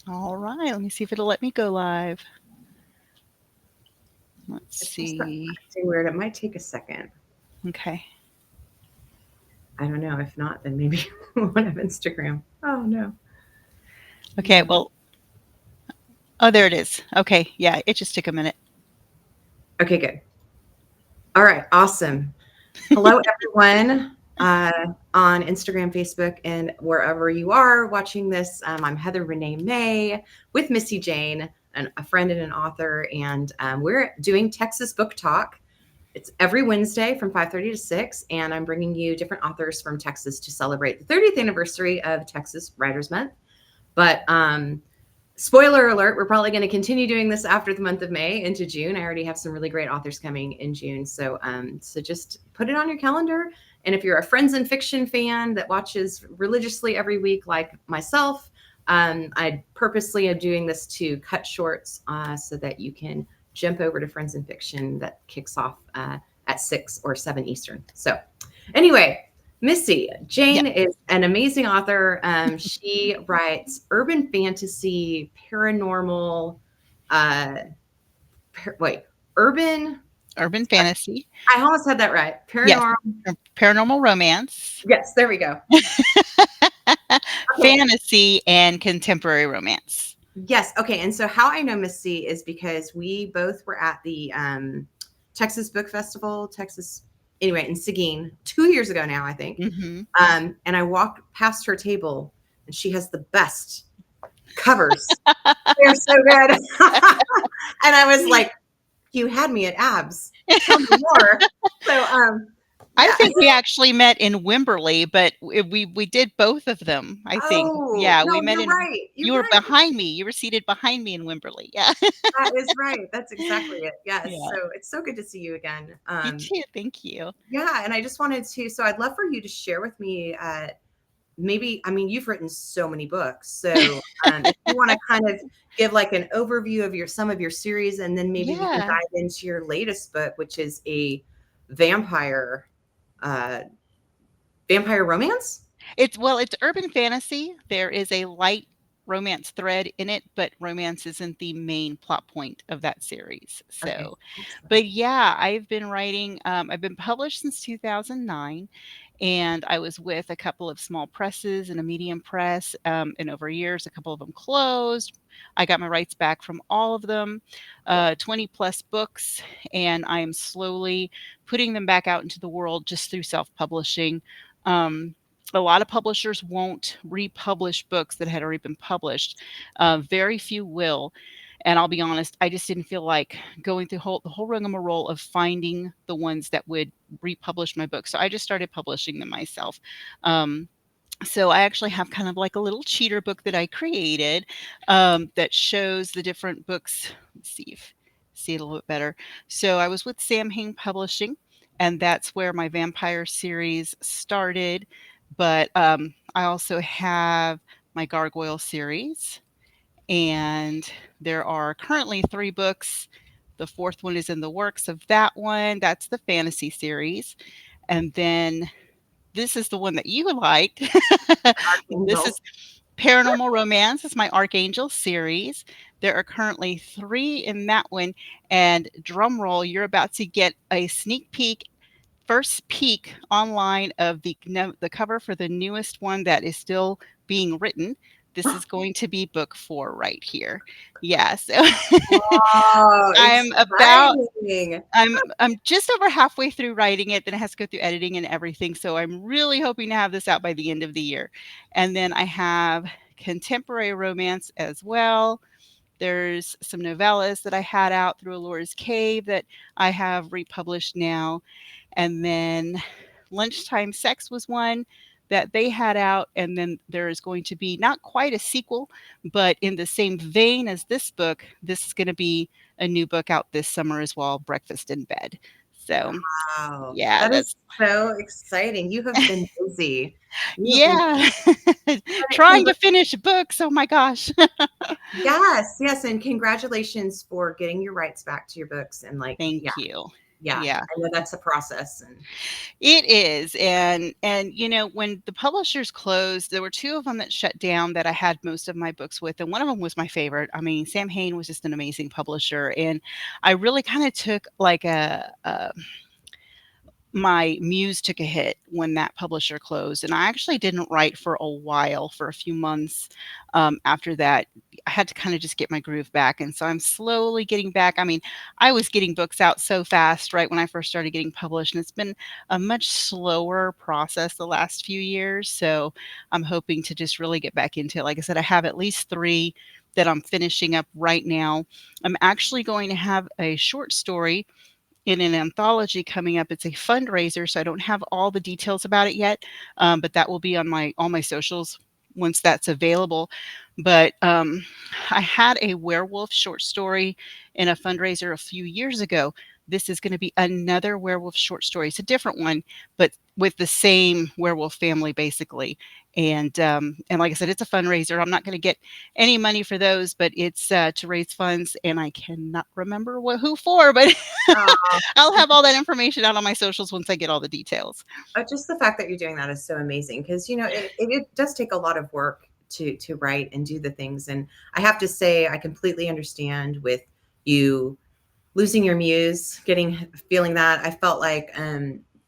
All right. Let me see if it'll let me go live. Let's It's just see. acting weird. It might take a second. Okay. I don't know. If not, then maybe we won't have Instagram. Oh no. Okay. No. Well, oh, there it is. Okay. Yeah. It just took a minute. Okay, good. All right, awesome. Hello, everyone, on Instagram, Facebook, and wherever you are watching this. I'm Heather Renee May with Missy Jane, a friend and an author, and we're doing Texas Book Talk. It's every Wednesday from 5:30 to 6, and I'm bringing you different authors from Texas to celebrate the 30th anniversary of Texas Writers Month. But spoiler alert, we're probably going to continue doing this after the month of May into June. I already have some really great authors coming in June. So just put it on your calendar. And if you're a Friends and Fiction fan that watches religiously every week, like myself, I purposely am doing this to cut shorts so that you can jump over to Friends and Fiction that kicks off at 6 or 7 Eastern. So anyway, Missy Yeah. Jane is an amazing author. She writes urban fantasy, paranormal, uh, wait, urban. Urban fantasy. I almost had that right. Yes. Paranormal. Paranormal romance, Yes, there we go. Okay. fantasy, and contemporary romance. Yes. Okay. And so how I know Missy is because we both were at the Texas Book Festival, anyway, in Seguin 2 years ago now, I think. Hmm. And I walked past her table, and she has the best covers. They're so good. And I was like, you had me at abs. Tell me more. So I yeah. think we actually met in Wimberley, but we did both of them. I think. Oh, Yeah, no, we met you're in. right. You're You were right. behind me. You were seated behind me in Wimberley. Yeah. That is right. That's exactly it. Yes. Yeah. So it's so good to see you again. You too. Thank you. Yeah, and I just wanted to, so I'd love for you to share with me maybe, I mean, you've written so many books. So if you want to kind of give like an overview of some of your series, and then maybe we can Yeah. dive into your latest book, which is a vampire uh vampire romance. It's urban fantasy. There is a light romance thread in it, but romance isn't the main plot point of that series. Okay. So, Excellent. but yeah, I've been writing. I've been published since 2009, and I was with a couple of small presses and a medium press. And over years, a couple of them closed. I got my rights back from all of them, 20 plus books, and I am slowly putting them back out into the world just through self publishing. Um, a lot of publishers won't republish books that had already been published. Very few will. And I'll be honest, I just didn't feel like going through the whole rigmarole of finding the ones that would republish my book. So I just started publishing them myself. Um, so I actually have kind of like a little cheater book that I created that shows the different books. Let's see if see it a little bit better. So I was with Sam Hing Publishing, and that's where my vampire series started. But I also have my gargoyle series, and there are currently 3 books. The 4th one is in the works of that one. That's the fantasy series. And then this is the one that you liked. This is Archangel. paranormal romance. It's my Archangel series. There are currently 3 in that one, and drum roll, you're about to get a sneak peek, first peek online of the cover for the newest one that is still being written. This is going to be book 4 right here. Yeah, so Oh, I'm about exciting. I'm just over halfway through writing it, then it has to go through editing and everything, so I'm really hoping to have this out by the end of the year. And then I have contemporary romance as well. There's some novellas that I had out through Alora's Cave that I have republished now. And then Lunchtime Sex was one that they had out, and then there is going to be not quite a sequel, but in the same vein as this book, this is gonna be a new book out this summer as well, Breakfast in Bed. So, Wow. yeah, That is that's so exciting. You have been busy. You have been yeah. Trying busy. to finish books, oh my gosh. Yes, yes, and congratulations for getting your rights back to your books and like, yeah, Thank you. Yeah, Yeah. I know that's a process, and It is, and, when the publishers closed, there were 2 of them that shut down that I had most of my books with, and one of them was my favorite. I mean, Sam Hain was just an amazing publisher, and I really kinda took, like, my muse took a hit when that publisher closed, and I actually didn't write for a while, for a few months, after that. I had to kinda just get my groove back, and so I'm slowly getting back. I mean, I was getting books out so fast right when I first started getting published, and it's been a much slower process the last few years, so I'm hoping to just really get back into it. Like I said, I have at least 3 that I'm finishing up right now. I'm actually going to have a short story in an anthology coming up. It's a fundraiser, so I don't have all the details about it yet, but that will be on my all my socials once that's available. But I had a werewolf short story in a fundraiser a few years ago. This is going to be another werewolf short story. It's a different one, but with the same werewolf family, basically. And like I said, it's a fundraiser. I'm not going to get any money for those, but it's to raise funds, and I cannot remember who for, but uh, I'll have all that information out on my socials once I get all the details. just the fact that you're doing that is so amazing because it does take a lot of work to write and do the things. And I have to say, I completely understand with you losing your muse, feeling that. I felt like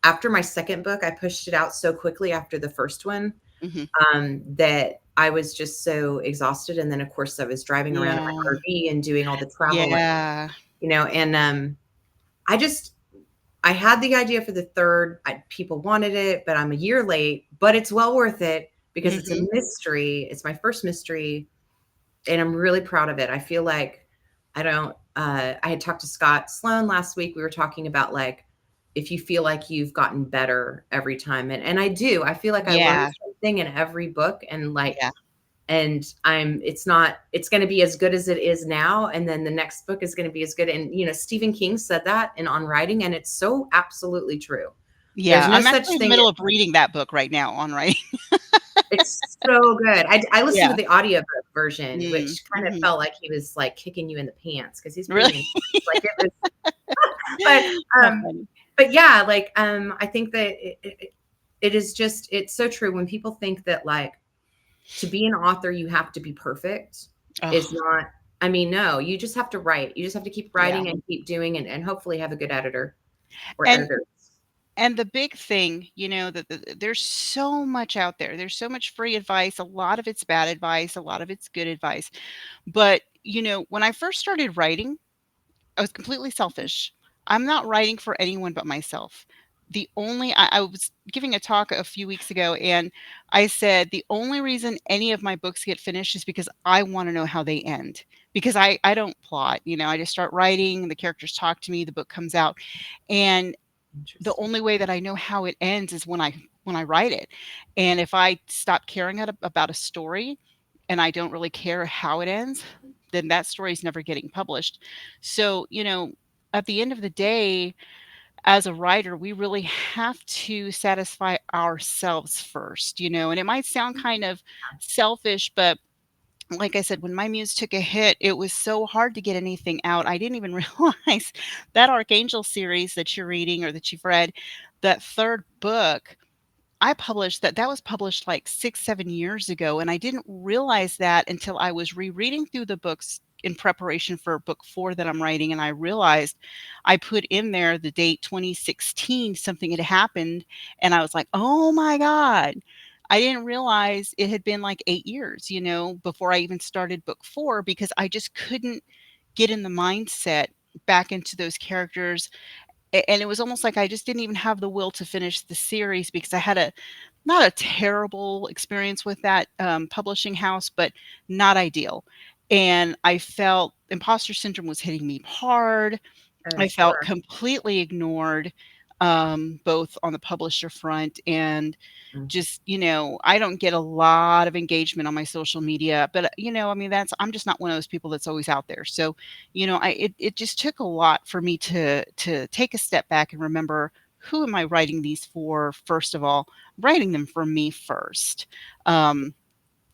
after my second book, I pushed it out so quickly after the first one Mhm. that I was just so exhausted. And then, of course, I was driving around in Yeah. my RV and doing all the travel, Yeah. and I just I had the idea for the third. People wanted it, but I'm a year late. But it's well worth it because it's a Mhm. mystery. It's my first mystery, and I'm really proud of it. I feel like I don't. I had talked to Scott Sloan last week. We were talking about like if you feel like you've gotten better every time, and I do. I feel like I learned Yeah. something in every book, Yeah. and it's not it's going to be as good as it is now, and then the next book is going to be as good. And Stephen King said that in On Writing, and it's so absolutely true. There's Yeah. no I'm such actually in the thing. middle of reading that book right now on writing. It's so good. I listened to Yeah. the audiobook version, Mm. which kind of Mhm. felt like he was like kicking you in the pants because he's pretty Really? intense. Like it was, but How um, funny. but yeah, like I think that it is just it's so true when people think that like to be an author you have to be perfect is Oh, not. I mean, no, you just have to write. You just have to keep yeah. writing and keep doing, and hopefully have a good editor or And editors. and the big thing, that there's so much out there. There's so much free advice. A lot of it's bad advice, a lot of it's good advice. But, when I first started writing, I was completely selfish. I'm not writing for anyone but myself. I was giving a talk a few weeks ago, and I said the only reason any of my books get finished is because I want to know how they end. Because I don't plot, I just start writing, the characters talk to me, the book comes out, and the Interesting. only way that I know how it ends is when I write it. And if I stop caring about a story and I don't really care how it ends, then that story is never getting published. So, at the end of the day, as a writer, we really have to satisfy ourselves first, and it might sound kind of selfish, but like I said, when my muse took a hit, it was so hard to get anything out. I didn't even realize that Archangel series that you're reading or that you've read, that 3rd book, that was published like 6, 7 years ago, and I didn't realize that until I was rereading through the books in preparation for book 4 that I'm writing, and I realized I put in there the date 2016, something had happened, and I was like, "Oh my god." I didn't realize it had been like 8 years, before I even started book 4 because I just couldn't get in the mindset back into those characters, and it was almost like I just didn't even have the will to finish the series because I had a not a terrible experience with that, publishing house, but not ideal, and I felt imposter syndrome was hitting me hard. Oh, I felt sure. completely ignored, both on the publisher front and Mm. just, I don't get a lot of engagement on my social media, but, I mean, I'm just not one of those people that's always out there. So, it just took a lot for me to take a step back and remember, who am I writing these for? First of all, writing them for me first. Um,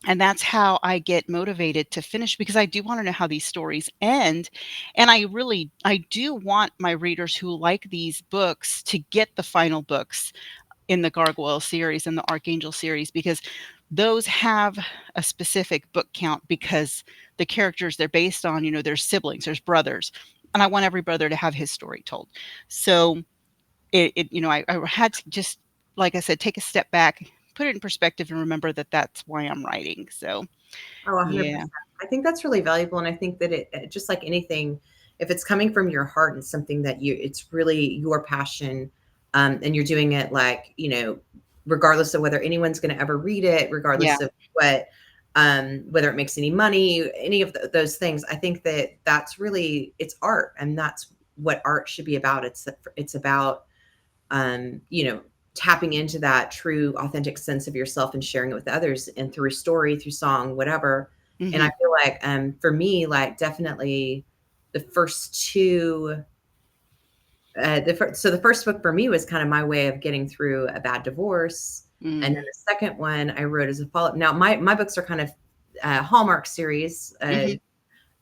And that's how I get motivated to finish because I do wanna know how these stories end, and I do want my readers who like these books to get the final books in the Gargoyle series and the Archangel series because those have a specific book count because the characters they're based on, there's siblings, there's brothers, and I want every brother to have his story told. So I had to just, like I said, take a step back, put it in perspective, and remember that that's why I'm writing. So, Oh, yeah. 100%. I think that's really valuable, and I think that just like anything, if it's coming from your heart and something that it's really your passion, and you're doing it like, regardless of whether anyone's going to ever read it, Yeah. regardless of whether it makes any money, any of those things, I think that that's really it's art, and that's what art should be about. It's about you know, tapping into that true, authentic sense of yourself and sharing it with others and through story, through song, whatever. And I Mhm. feel like for me, like definitely the first two, so the first book for me was kind of my way of getting through a bad divorce. And then Mm. the second one I wrote as a follow-up. Now my books are kind of Hallmark series. Mhm.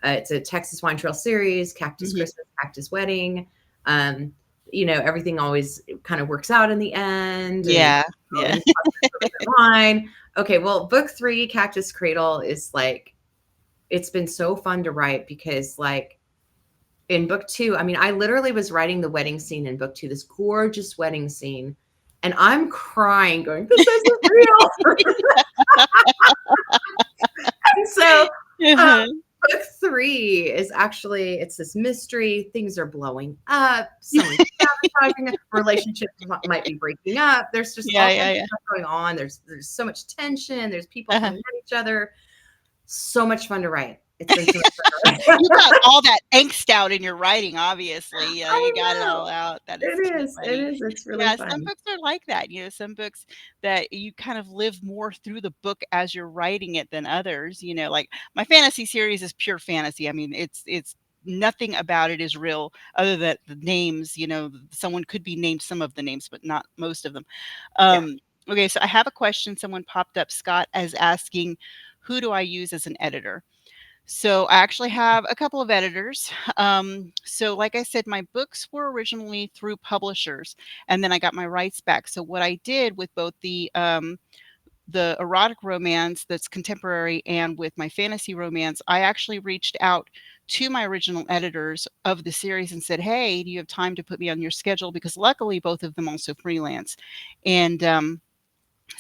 It's a Texas Wine Trail series, Cactus Mhm. Christmas, Cactus Wedding. Um, everything always kind of works out in the end, and Yeah. Yeah. everything's perfect in line. Okay, well, book three, Cactus Cradle, is like it's been so fun to write because, like, in book two, I mean, I literally was writing the wedding scene in book two, this gorgeous wedding scene, and I'm crying, going, "This isn't real." And so, um, Mhm. book three is actually it's this mystery. Things are blowing up. Someone's sabotaging. Relationships might be breaking up. There's just Yeah, all yeah, kinds of yeah. stuff going on. There's so much tension. There's people Uh-huh. coming at each other. So much fun to write. It's been so much fun to write. You got all that angst out in your writing, obviously, you I got it know. all out. That is It too is. It funny. is. It's really Yeah, some fun. books are like that, some books that you kind of live more through the book as you're writing it than others, like my fantasy series is pure fantasy. I mean, it's nothing about it is real other than the names, someone could be named some of the names, but not most of them. Yeah. Okay, so I have a question someone popped up. Scott is asking, who do I use as an editor? So I actually have a couple of editors. So like I said, my books were originally through publishers, and then I got my rights back. So what I did with both the erotic romance that's contemporary and with my fantasy romance, I actually reached out to my original editors of the series and said, "Hey, do you have time to put me on your schedule?" Because luckily, both of them also freelance, and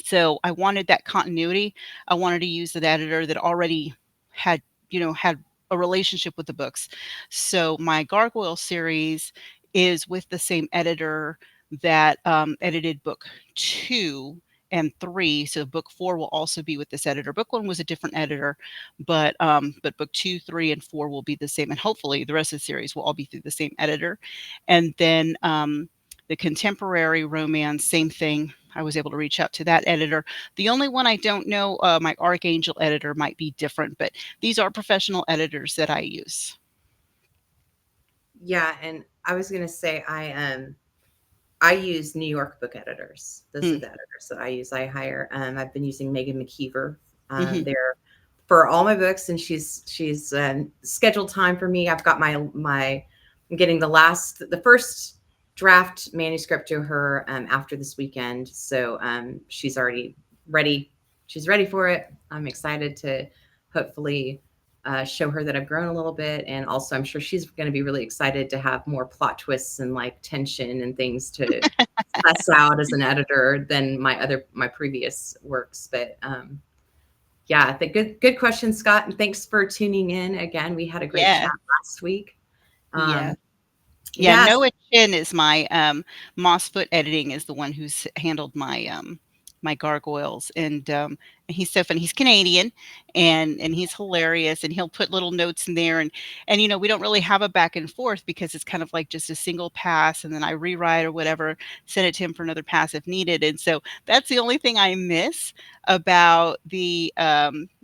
so I wanted that continuity. I wanted to use an editor that already had, had a relationship with the books. So my Gargoyle series is with the same editor that edited book 2 and 3. So book 4 will also be with this editor. Book 1 was a different editor, but book 2, 3, and 4 will be the same, and hopefully the rest of the series will all be through the same editor. And then the contemporary romance, same thing. I was able to reach out to that editor. The only one I don't know, my Archangel editor might be different, but these are professional editors that I use. Yeah. And I was gonna say I use New York book editors. Those are Mm, the editors that I use. I hire. I've been using Megan McKeever mhm, there for all my books, and she's scheduled time for me. I've got I'm getting the first draft manuscript to her after this weekend, so she's already ready. She's ready for it. I'm excited to hopefully show her that I've grown a little bit, and also I'm sure she's going to be really excited to have more plot twists and like tension and things to less out as an editor than my previous works. But yeah, the good question, Scott, and thanks for tuning in again. We had a great yeah, chat last week. yeah. Um, Yeah, yes, Noah Chin is my, Mossfoot Editing is the one who's handled my gargoyles, and he's so funny. He's Canadian, and he's hilarious, and he'll put little notes in there, and, we don't really have a back and forth because it's kind of like just a single pass, and then I rewrite or whatever, send it to him for another pass if needed, and so that's the only thing I miss about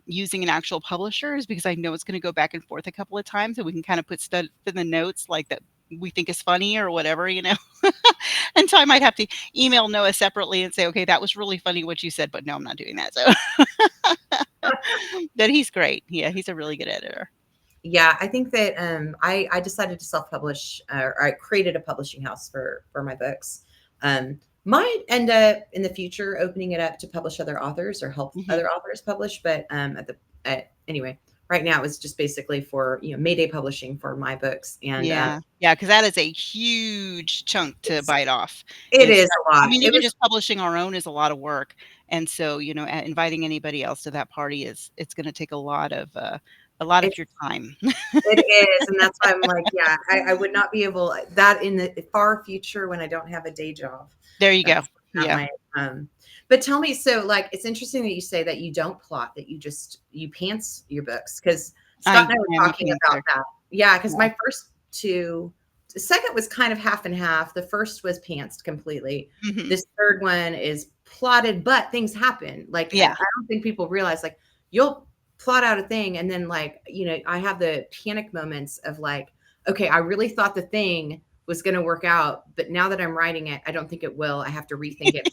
using an actual publisher is because I know it's gonna go back and forth a couple of times, and we can kinda put stuff in the notes like that we think is funny or whatever, And so I might have to email Noah separately and say, okay, that was really funny what you said, but no, I'm not doing that. So But he's great. Yeah, he's a really good editor. Yeah, I think that I decided to self-publish, or I created a publishing house for my books. Might end up in the future opening it up to publish other authors or help Mhm. other authors publish, but anyway, right now it's just basically for Mayday Publishing for my books, and Yeah. Yeah, because that is a huge chunk to it's bite off. it It's is a I lot. mean, It even was just publishing our own is a lot of work, and so, inviting anybody else to that party it's gonna take a lot of it's your time. it is, and that's why I'm like, yeah, I would not be able that in the far future when I don't have a day job. There you go. That Yeah. might, but tell me, so like, it's interesting that you say that you don't plot, that you pants your books, because Scott I and I were am a talking about pantser. that. Yeah, because Yeah. my first two, the second was kind of half and half. The first was pantsed completely. Mhm. This third one is plotted, but things happen. Like, I Yeah. don't think people realize, like, you'll plot out a thing, and then, like, I have the panic moments of like, okay, I really thought the thing was going to work out, but now that I'm writing it, I don't think it will. I have to rethink it.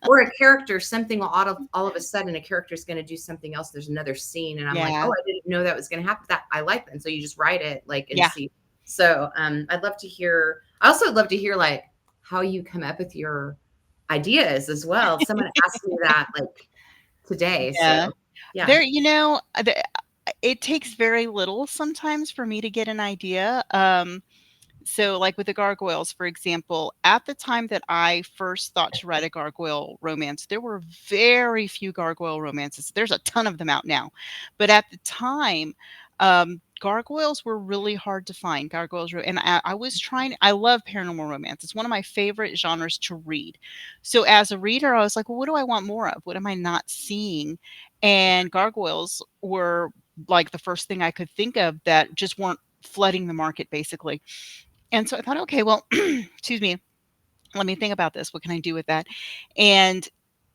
Or a character, something will all of a sudden a character is going to do something else. There's another scene, and I'm like, oh, Yeah. I didn't know that was going to happen. That I like that, and so you just write it like and Yeah. see. So I'd love to hear. I also would love to hear like how you come up with your ideas as well. Someone asked me that like today. So Yeah. yeah. There it takes very little sometimes for me to get an idea. So, like with the gargoyles, for example, at the time that I first thought to write a gargoyle romance, there were very few gargoyle romances. There's a ton of them out now. But at the time, gargoyles were really hard to find. And I was trying, I love paranormal romance. It's one of my favorite genres to read. So, as a reader, I was like, well, what do I want more of? What am I not seeing? And gargoyles were like the first thing I could think of that just weren't flooding the market, basically. And so I thought, okay, well, excuse me, let me think about this. What can I do with that? And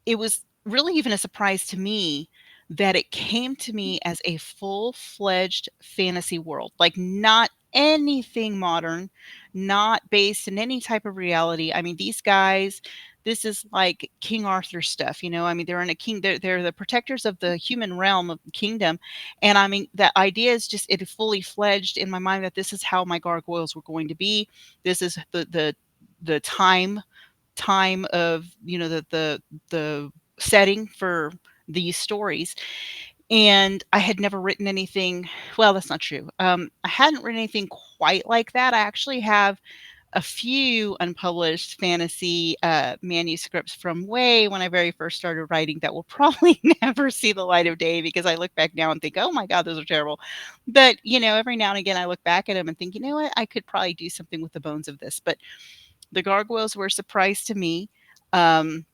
it was really even a surprise to me that it came to me as a full-fledged fantasy world, like not anything modern, not based in any type of reality. I mean, these guys, this is like King Arthur stuff, you know. I mean, they're in a king, they're the protectors of the human realm of the kingdom. And I mean, that idea is just it fully fledged in my mind that this is how my gargoyles were going to be. This is the time of the setting for these stories. And I had never written anything, well, that's not true. I hadn't written anything quite like that. I actually have a few unpublished fantasy manuscripts from way when I very first started writing that will probably never see the light of day because I look back now and think, oh my God, those are terrible. But, every now and again I look back at them and think, you know what, I could probably do something with the bones of this. But the gargoyles were a surprise to me. Um,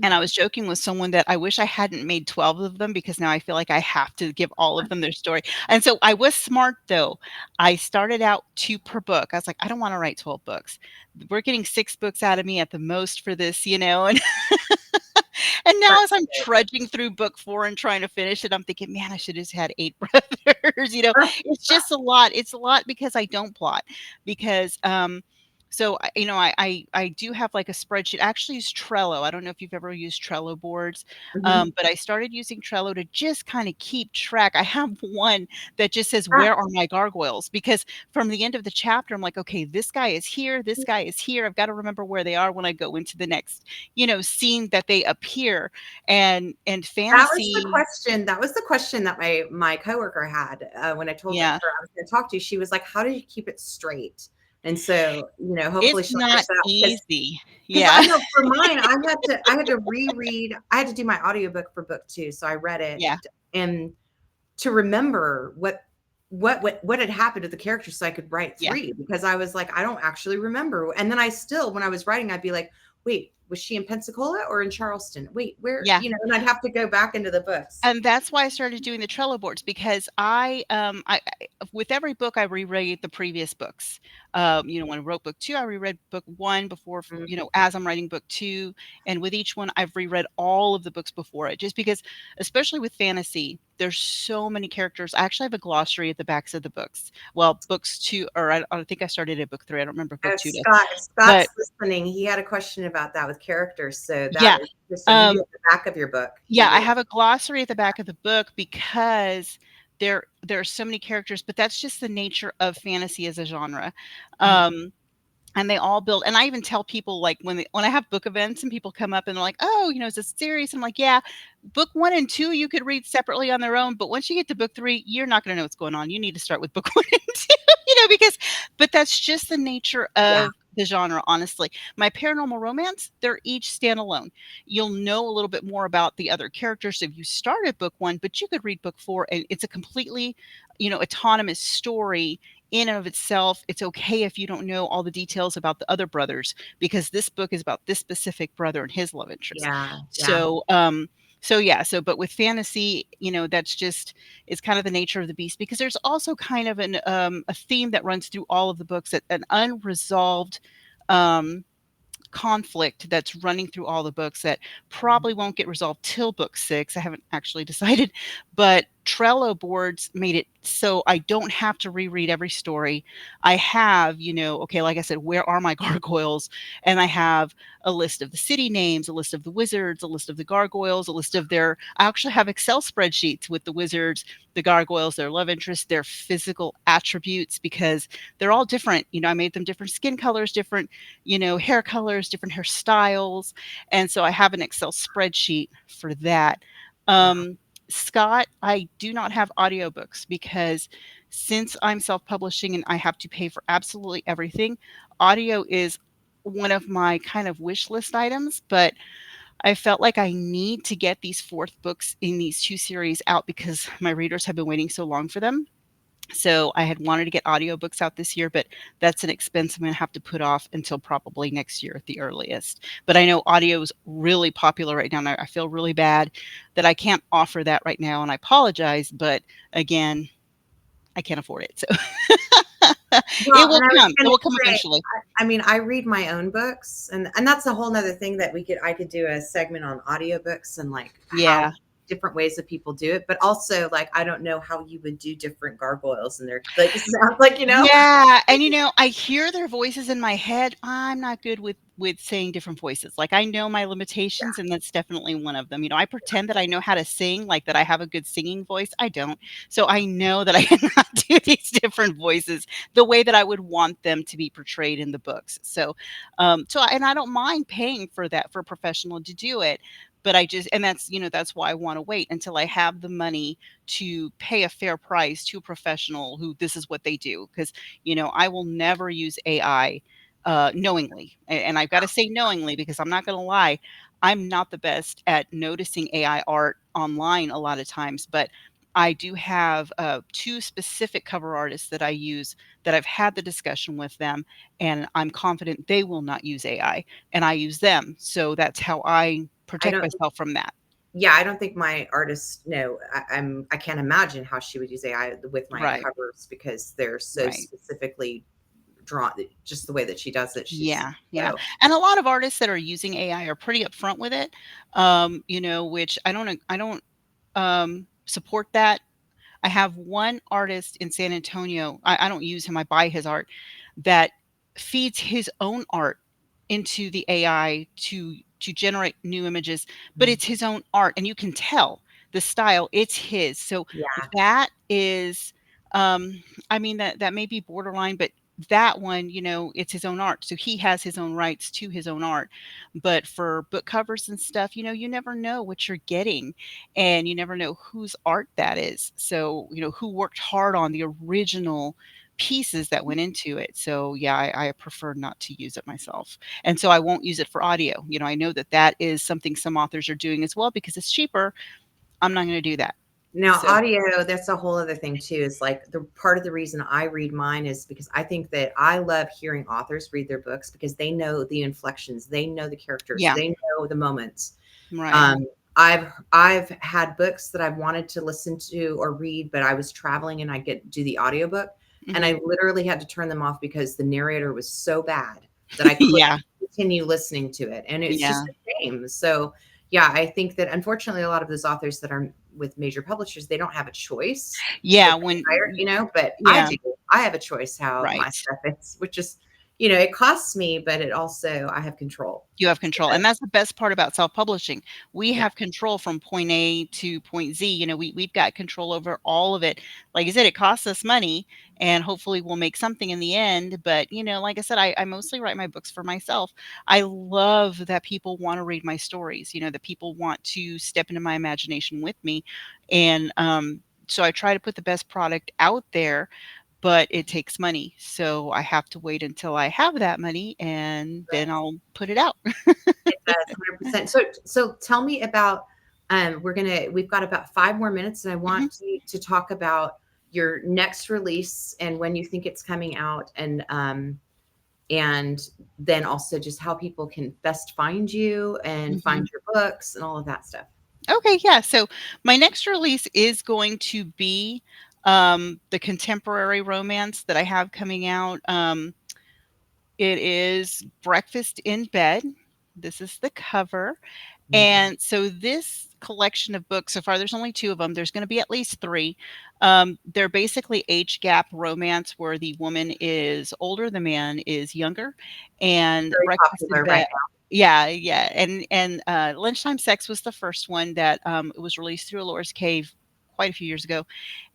and I was joking with someone that I wish I hadn't made 12 of them because now I feel like I have to give all of them their story. And so I was smart though. I started out 2 per book. I was like, I don't want to write 12 books. We're getting 6 books out of me at the most for this. And now as I'm trudging through book 4 and trying to finish it, I'm thinking, man, I should have just had 8 brothers. It's just a lot. It's a lot because I don't plot. Because so I do have like a spreadsheet. I actually use Trello. I don't know if you've ever used Trello boards, Mhm. but I started using Trello to just kind of keep track. I have one that just says, Ah, "Where are my gargoyles?" Because from the end of the chapter, I'm like, okay, this guy is here. This guy is here. I've got to remember where they are when I go into the next, scene that they appear. And fantasy, that was the question that my coworker had, when I told her yeah, I was gonna talk to you. She was like, "How do you keep it straight?" And so, hopefully it's she'll not finish that out easy. because I Yeah, know for mine, I had to reread. I had to do my audiobook for book 2, so I read it, yeah, and to remember what had happened to the characters so I could write yeah, 3, because I was like, I don't actually remember. And then I still, when I was writing, I'd be like, wait, was she in Pensacola or in Charleston? Wait, where, yeah. and I'd have to go back into the books. And that's why I started doing the Trello boards because I with every book I reread the previous books. When I wrote book two, I reread book one before, Mhm. as I'm writing book two. And with each one, I've reread all of the books before it, just because, especially with fantasy, there's so many characters. I actually have a glossary at the backs of the books. Well, books two, or I think I started at book three. I don't remember if book Oh, two does, Scott, if but Scott's listening, he had a question about that with characters, so that yeah. is interesting. You do Um, at the back of your book. Yeah, You I do. have a glossary at the back of the book because there are so many characters, but that's just the nature of fantasy as a genre. Mhm. Um, and they all build, and I even tell people, like, when I have book events and people come up and they're like, "Oh, is this series?" I'm like, "Yeah, book 1 and 2 you could read separately on their own, but once you get to book 3, you're not gonna know what's going on. You need to start with book 1 and 2," because but that's just the nature Yeah, of the genre, honestly. My paranormal romance, they're each standalone. You'll know a little bit more about the other characters if you start at book 1, but you could read book 4 and it's a completely, autonomous story in and of itself. It's okay if you don't know all the details about the other brothers, because this book is about this specific brother and his love interest. yeah, yeah. So but with fantasy, that's just is kind of the nature of the beast, because there's also kind of a theme that runs through all of the books, that an unresolved um conflict that's running through all the books that probably won't get resolved till book 6. I haven't actually decided, but Trello boards made it so I don't have to reread every story. I have, okay, like I said, where are my gargoyles? And I have a list of the city names, a list of the wizards, a list of the gargoyles, a list of I actually have Excel spreadsheets with the wizards, the gargoyles, their love interests, their physical attributes, because they're all different. I made them different skin colors, different hair colors, different hairstyles. And so I have an Excel spreadsheet for that. Wow. Um, Scott, I do not have audiobooks because since I'm self publishing and I have to pay for absolutely everything, audio is one of my kind of wish list items. But I felt like I need to get these fourth books in these two series out because my readers have been waiting so long for them. So I had wanted to get audiobooks out this year, but that's an expense I'm gonna have to put off until probably next year at the earliest. But I know audio is really popular right now, and I feel really bad that I can't offer that right now, and I apologize, but again, I can't afford it. So Well, and I was It gonna will come say, eventually. I mean, I read my own books, and that's a whole nother thing that I could do a segment on audiobooks and like how Yeah. different ways that people do it. But also, like, I don't know how you would do different gargoyles, and they're like sounds like Yeah, and, I hear their voices in my head. I'm not good with saying different voices. Like, I know my limitations, and that's definitely one of them. I pretend that I know how to sing, like, that I have a good singing voice. I don't. So I know that I cannot do these different voices the way that I would want them to be portrayed in the books. And I don't mind paying for that, for a professional to do it, but I just and that's why I wanna wait until I have the money to pay a fair price to a professional who this is what they do. Because I will never use AI knowingly. And I've got to say knowingly, because I'm not going to lie, I'm not the best at noticing AI art online a lot of times, but I do have two specific cover artists that I use, that I've had the discussion with them, and I'm confident they will not use AI, and I use them. So that's how I I protect don't. myself from that. Yeah, I don't think my artists know. I can't imagine how she would use AI with my Right, covers because they're so right. specifically drawn. Just the way that she does it, she's Yeah, yeah, so and a lot of artists that are using AI are pretty upfront with it, which I don't support that. I have one artist in San Antonio, I don't use him, I buy his art, that feeds his own art into the AI to generate new images, but Mhm. it's his own art, and you can tell the style, it's his. So Yeah, that is, I mean, that may be borderline, but that one, it's his own art, so he has his own rights to his own art. But for book covers and stuff, you never know what you're getting, and you never know whose art that is. So, who worked hard on the original pieces that went into it. So, yeah, I prefer not to use it myself. And so I won't use it for audio. I know that that is something some authors are doing as well because it's cheaper. I'm not going to do that. now So, audio, that's a whole other thing too, is like the part of the reason I read mine is because I think that I love hearing authors read their books because they know the inflections, they know the characters, yeah, they know the moments. right. Um, I've had books that I've wanted to listen to or read, but I was traveling and I get do the audiobook. and Mhm. I literally had to turn them off because the narrator was so bad that I couldn't Yeah. continue listening to it, and it's just Yeah. a shame. So, yeah, I think that unfortunately a lot of those authors that are with major publishers, they don't have a choice that Yeah, they hire, when but I yeah, do. I have a choice how my right. stuff is, which is, it costs me, but it also I have control. You have So control, and that's the best part about self-publishing. We yeah, have control from point A to point Z, we've got control over all of it. Like I said, it costs us money, and hopefully we'll make something in the end, but, like I said, I mostly write my books for myself. I love that people wanna read my stories, that people want to step into my imagination with me, and, so I try to put the best product out there, but it takes money, so I have to wait until I have that money, and then right. I'll put it out. It does, 100%. So tell me about, we've got about 5 more minutes, and I Mhm, want to talk about your next release and when you think it's coming out, and then also just how people can best find you and find mhm. your books and all of that stuff. Okay, yeah, so my next release is going to be, the contemporary romance that I have coming out. It is Breakfast in Bed. This is the cover. Okay. And so this collection of books so far, there's only 2 of them. There's gonna be at least 3. They're basically age gap romance where the woman is older, the man is younger, and Very Breakfast in popular right Bed. Yeah, yeah, and Lunchtime Sex was the first one that, it was released through Alora's Cave quite a few years ago,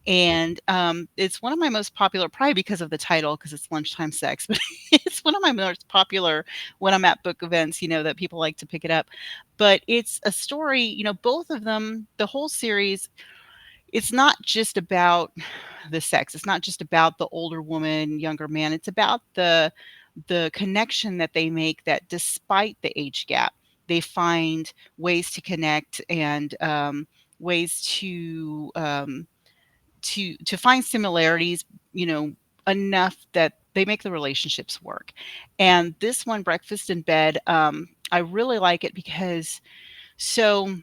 and, it's one of my most popular probably because of the title, because it's lunchtime sex, but it's one of my most popular when I'm at book events, that people like to pick it up. But it's a story, both of them, the whole series, it's not just about the sex. It's not just about the older woman, younger man. It's about the connection that they make that despite the age gap, they find ways to connect and, ways to find similarities, you know, enough that they make the relationships work. And this one, Breakfast in Bed, I really like it because so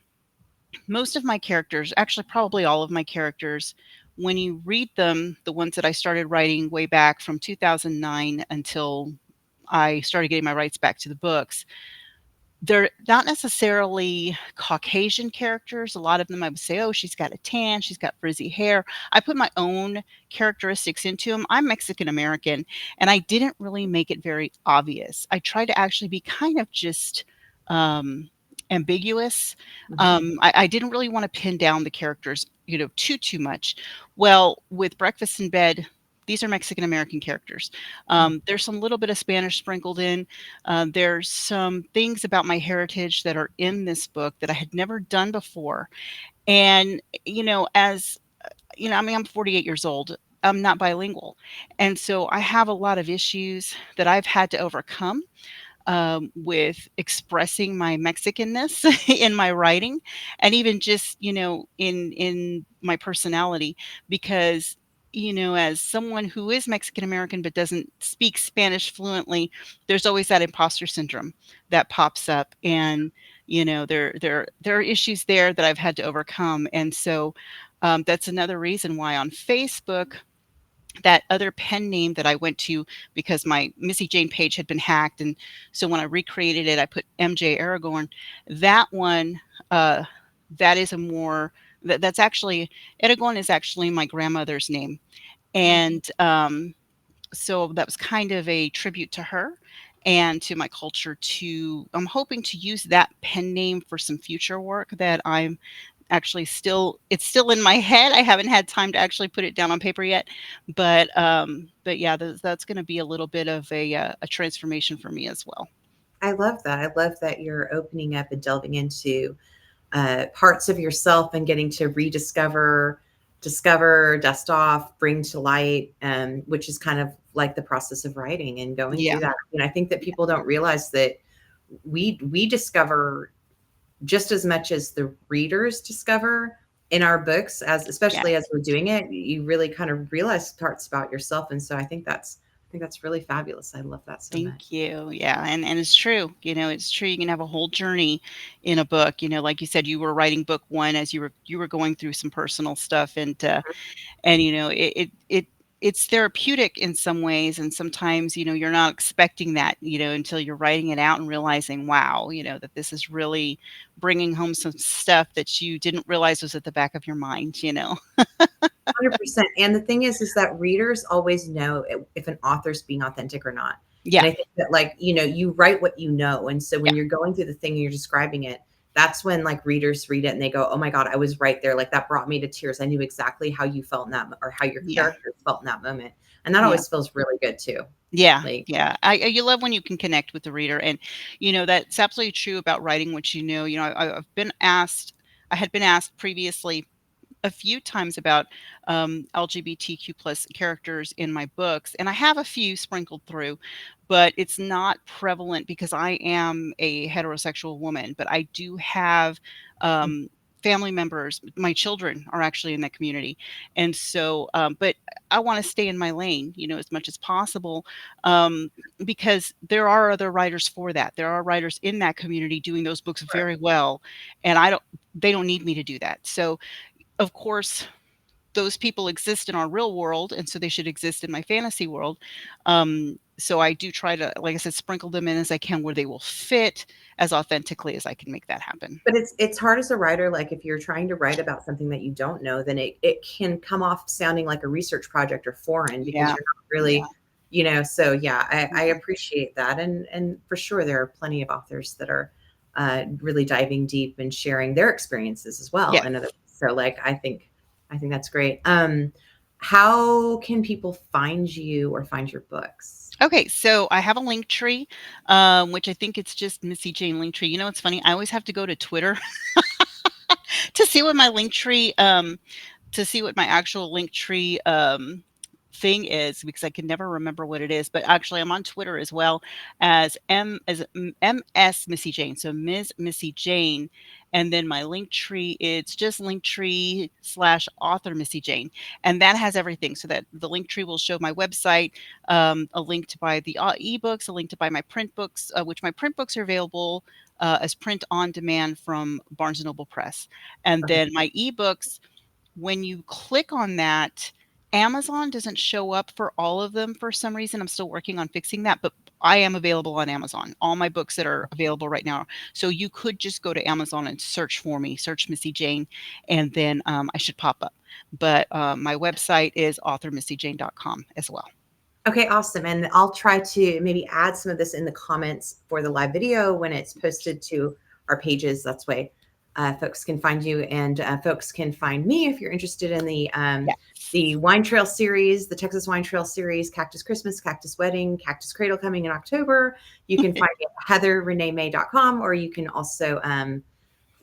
most of my characters, actually probably all of my characters, when you read them, the ones that I started writing way back from 2009 until I started getting my rights back to the books, they're not necessarily Caucasian characters. A lot of them I would say, "Oh, she's got a tan, she's got frizzy hair." I put my own characteristics into them. 'em. I'm Mexican American, and I didn't really make it very obvious. I tried to actually be kind of just, um, ambiguous. Mhm. I didn't really wanna pin down the characters, too much. Well, with Breakfast in Bed, these are Mexican American characters. Mhm. There's some little bit of Spanish sprinkled in. There's some things about my heritage that are in this book that I had never done before. And, as I mean, I'm 48 years old. I'm not bilingual. And so I have a lot of issues that I've had to overcome with expressing my Mexicanness in my writing, and even just in my personality, because as someone who is Mexican American but doesn't speak Spanish fluently, there's always that imposter syndrome that pops up, and there are issues there that I've had to overcome, and so that's another reason why on Facebook, that other pen name that I went to, because my Missy Jane page had been hacked, and so when I recreated it, I put MJ Aragorn. That one, uh, that is a more that's actually Aragorn is actually my grandmother's name, and so that was kind of a tribute to her and to my culture. To I'm hoping to use that pen name for some future work that I'm actually still it's still in my head. I haven't had time to actually put it down on paper yet, but yeah, that's going to be a little bit of a transformation for me as well. I love that. I love that you're opening up and delving into parts of yourself and getting to discover, dust off, bring to light, which is kind of like the process of writing and going through Yeah, that. I think that people don't realize that we discover just as much as the readers discover in our books, as yeah. especially as we're doing it, you really kind of realize parts about yourself. And so I think that's really fabulous. I love that so much. Thank you. Yeah, and it's true. It's true. You can have a whole journey in a book. Like you said, you were writing book one as you were going through some personal stuff, and it. it's therapeutic in some ways, and sometimes, you're not expecting that, until you're writing it out and realizing, wow, that this is really bringing home some stuff that you didn't realize was at the back of your mind. 100%. And the thing is that readers always know if an author's being authentic or not. Yeah, And I think that, like, you write what you know. And so yeah, when you're going through the thing and you're describing it, that's when like readers read it and they go, oh my God, I was right there. Like that brought me to tears. I knew exactly how you felt in that or how your yeah, characters felt in that moment. And that yeah. always feels really good too. Yeah, Like, yeah. You love when you can connect with the reader, and that's absolutely true about writing what you know. I had been asked previously a few times about LGBTQ plus characters in my books, and I have a few sprinkled through, but it's not prevalent because I am a heterosexual woman. But I do have um, family members. My children are actually in that community, and so, but I want to stay in my lane, as much as possible, um, because there are other writers for that. There are writers in that community doing those books very well, and I don't. They don't need me to do that. So of course, those people exist in our real world, and so they should exist in my fantasy world. So I do try to, like I said, sprinkle them in as I can where they will fit as authentically as I can make that happen. but it's hard as a writer. Like if you're trying to write about something that you don't know, then it can come off sounding like a research project or foreign because Yeah, you're not yeah, really, so yeah, I mhm. appreciate that. And for sure there are plenty of authors that are really diving deep and sharing their experiences as well. Yes. And other so like I think that's great. How can people find you or find your books? Okay, so I have a link tree, which I think it's just Missy Jane link tree. It's funny. I always have to go to Twitter to see what my link tree to see what my actual link tree thing is because I can never remember what it is. But actually, I'm on Twitter as well MS Missy Jane. So Ms. Missy Jane, and then my link tree. It's just Linktree/author Missy Jane, and that has everything. So that the link tree will show my website, a link to buy the ebooks, a link to buy my print books, which my print books are available as print on demand from Barnes and Noble Press, and Okay. then my ebooks, when you click on that, Amazon doesn't show up for all of them for some reason. I'm still working on fixing that, but I am available on Amazon. All my books that are available right now. So you could just go to Amazon and search for me, search Missy Jane, and then I should pop up. But my website is authormissyjane.com as well. Okay, awesome. And I'll try to maybe add some of this in the comments for the live video when it's posted to our pages. That's way folks can find you, and folks can find me if you're interested in Yes. the Wine Trail series, the Texas Wine Trail series, Cactus Christmas, Cactus Wedding, Cactus Cradle coming in October. You can find me at heatherreneemay.com, or you can also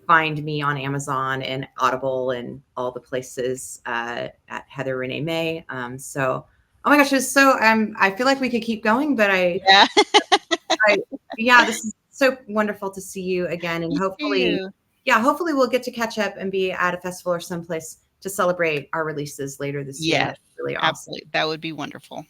find me on Amazon and Audible and all the places at Heather Renee May. So, oh my gosh, it's so I feel like we could keep going, but Yeah. I yeah, this is so wonderful to see you again, and You hopefully, too. yeah, hopefully we'll get to catch up and be at a festival or someplace to celebrate our releases later this year. Yes. That's really awesome. Absolutely. That would be wonderful.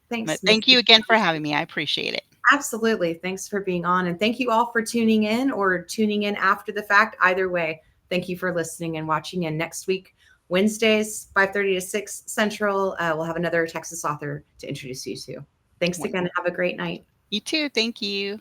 But Thanks, thank you Missy. again for having me. I appreciate it. Absolutely. Thanks for being on. And thank you all for tuning in or tuning in after the fact. Either way, thank you for listening and watching. And next week, Wednesdays, 5:30 to 6 Central, we'll have another Texas author to introduce you to. Thanks again. Wonderful. Have a great night. You too. Thank you.